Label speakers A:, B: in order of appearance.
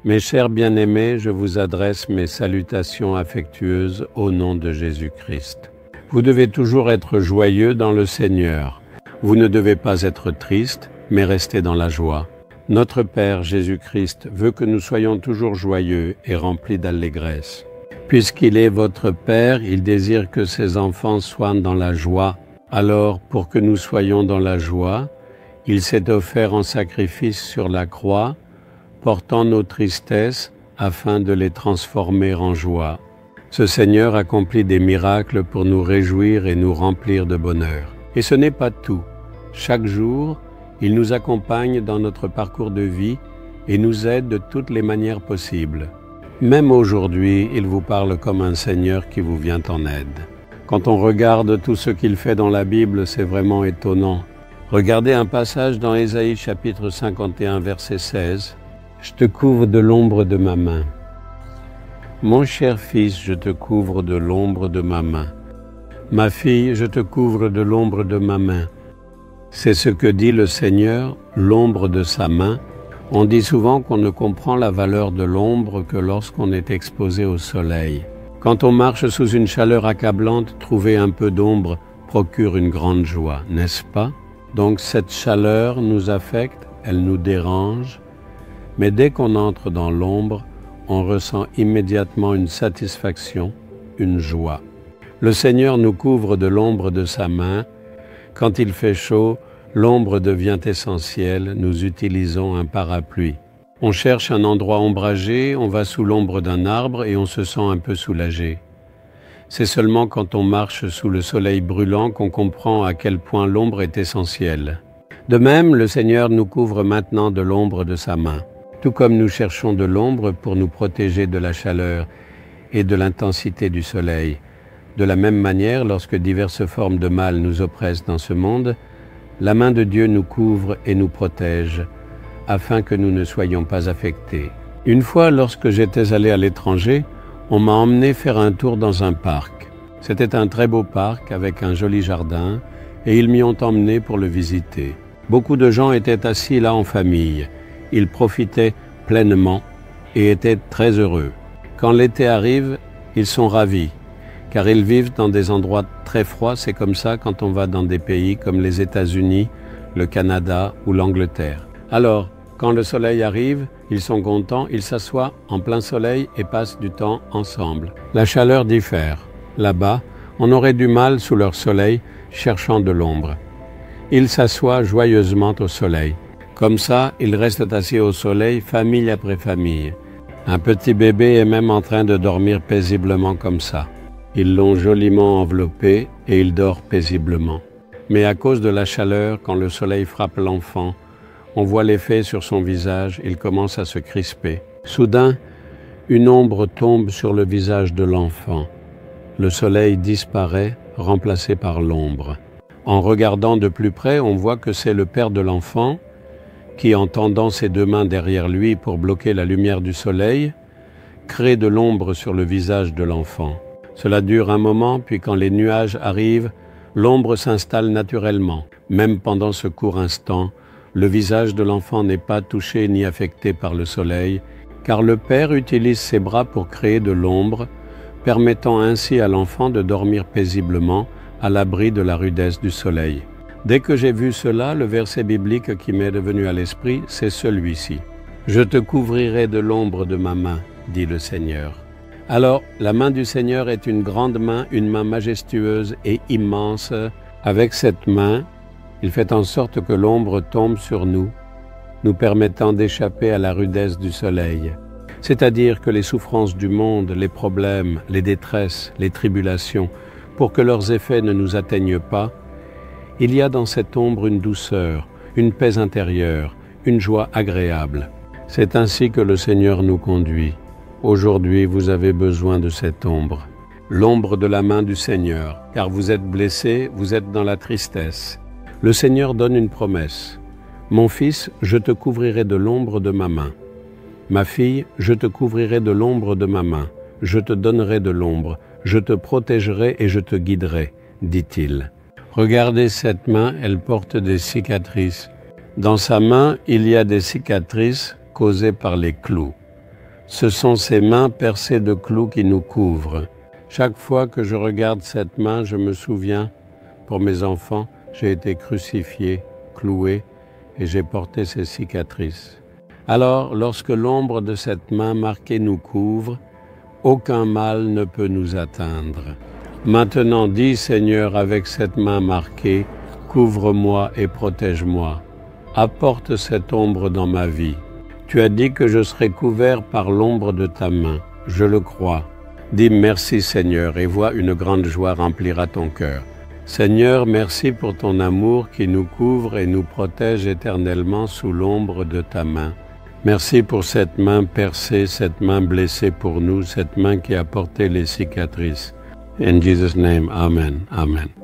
A: Mes chers bien-aimés, je vous adresse mes salutations affectueuses au nom de Jésus-Christ. Vous devez toujours être joyeux dans le Seigneur. Vous ne devez pas être triste, mais rester dans la joie. Notre Père Jésus-Christ veut que nous soyons toujours joyeux et remplis d'allégresse. Puisqu'il est votre Père, il désire que ses enfants soient dans la joie. Alors, pour que nous soyons dans la joie, il s'est offert en sacrifice sur la croix, portant nos tristesses afin de les transformer en joie. Ce Seigneur accomplit des miracles pour nous réjouir et nous remplir de bonheur. Et ce n'est pas tout. Chaque jour, il nous accompagne dans notre parcours de vie et nous aide de toutes les manières possibles. Même aujourd'hui, il vous parle comme un Seigneur qui vous vient en aide. Quand on regarde tout ce qu'il fait dans la Bible, c'est vraiment étonnant. Regardez un passage dans Ésaïe chapitre 51, verset 16. « Je te couvre de l'ombre de ma main. Mon cher fils, je te couvre de l'ombre de ma main. Ma fille, je te couvre de l'ombre de ma main. » C'est ce que dit le Seigneur, l'ombre de sa main. On dit souvent qu'on ne comprend la valeur de l'ombre que lorsqu'on est exposé au soleil. Quand on marche sous une chaleur accablante, trouver un peu d'ombre procure une grande joie, n'est-ce pas? Donc cette chaleur nous affecte, elle nous dérange. Mais dès qu'on entre dans l'ombre, on ressent immédiatement une satisfaction, une joie. Le Seigneur nous couvre de l'ombre de sa main. Quand il fait chaud, l'ombre devient essentielle, nous utilisons un parapluie. On cherche un endroit ombragé, on va sous l'ombre d'un arbre et on se sent un peu soulagé. C'est seulement quand on marche sous le soleil brûlant qu'on comprend à quel point l'ombre est essentielle. De même, le Seigneur nous couvre maintenant de l'ombre de sa main. Tout comme nous cherchons de l'ombre pour nous protéger de la chaleur et de l'intensité du soleil. De la même manière, lorsque diverses formes de mal nous oppressent dans ce monde, la main de Dieu nous couvre et nous protège, afin que nous ne soyons pas affectés. Une fois, lorsque j'étais allé à l'étranger, on m'a emmené faire un tour dans un parc. C'était un très beau parc avec un joli jardin, et ils m'y ont emmené pour le visiter. Beaucoup de gens étaient assis là en famille. Ils profitaient pleinement et étaient très heureux. Quand l'été arrive, ils sont ravis, car ils vivent dans des endroits très froids. C'est comme ça quand on va dans des pays comme les États-Unis, le Canada ou l'Angleterre. Alors, quand le soleil arrive, ils sont contents, ils s'assoient en plein soleil et passent du temps ensemble. La chaleur diffère. Là-bas, on aurait du mal sous leur soleil, cherchant de l'ombre. Ils s'assoient joyeusement au soleil. Comme ça, ils restent assis au soleil, famille après famille. Un petit bébé est même en train de dormir paisiblement comme ça. Ils l'ont joliment enveloppé et il dort paisiblement. Mais à cause de la chaleur, quand le soleil frappe l'enfant, on voit l'effet sur son visage, il commence à se crisper. Soudain, une ombre tombe sur le visage de l'enfant. Le soleil disparaît, remplacé par l'ombre. En regardant de plus près, on voit que c'est le père de l'enfant qui, en tendant ses deux mains derrière lui pour bloquer la lumière du soleil, crée de l'ombre sur le visage de l'enfant. Cela dure un moment, puis quand les nuages arrivent, l'ombre s'installe naturellement. Même pendant ce court instant, le visage de l'enfant n'est pas touché ni affecté par le soleil, car le père utilise ses bras pour créer de l'ombre, permettant ainsi à l'enfant de dormir paisiblement à l'abri de la rudesse du soleil. Dès que j'ai vu cela, le verset biblique qui m'est venu à l'esprit, c'est celui-ci. « Je te couvrirai de l'ombre de ma main, dit le Seigneur. » Alors, la main du Seigneur est une grande main, une main majestueuse et immense. Avec cette main, il fait en sorte que l'ombre tombe sur nous, nous permettant d'échapper à la rudesse du soleil. C'est-à-dire que les souffrances du monde, les problèmes, les détresses, les tribulations, pour que leurs effets ne nous atteignent pas, il y a dans cette ombre une douceur, une paix intérieure, une joie agréable. C'est ainsi que le Seigneur nous conduit. Aujourd'hui, vous avez besoin de cette ombre, l'ombre de la main du Seigneur, car vous êtes blessés, vous êtes dans la tristesse. Le Seigneur donne une promesse. « Mon fils, je te couvrirai de l'ombre de ma main. Ma fille, je te couvrirai de l'ombre de ma main. Je te donnerai de l'ombre, je te protégerai et je te guiderai. dit-il. Regardez cette main, elle porte des cicatrices. Dans sa main, il y a des cicatrices causées par les clous. Ce sont ces mains percées de clous qui nous couvrent. Chaque fois que je regarde cette main, je me souviens, pour mes enfants, j'ai été crucifié, cloué, et j'ai porté ces cicatrices. Alors, lorsque l'ombre de cette main marquée nous couvre, aucun mal ne peut nous atteindre. Maintenant, dis, Seigneur, avec cette main marquée, couvre-moi et protège-moi. Apporte cette ombre dans ma vie. Tu as dit que je serai couvert par l'ombre de ta main. Je le crois. Dis merci, Seigneur, et vois une grande joie remplira ton cœur. Seigneur, merci pour ton amour qui nous couvre et nous protège éternellement sous l'ombre de ta main. Merci pour cette main percée, cette main blessée pour nous, cette main qui a porté les cicatrices. In Jesus' name, Amen. Amen.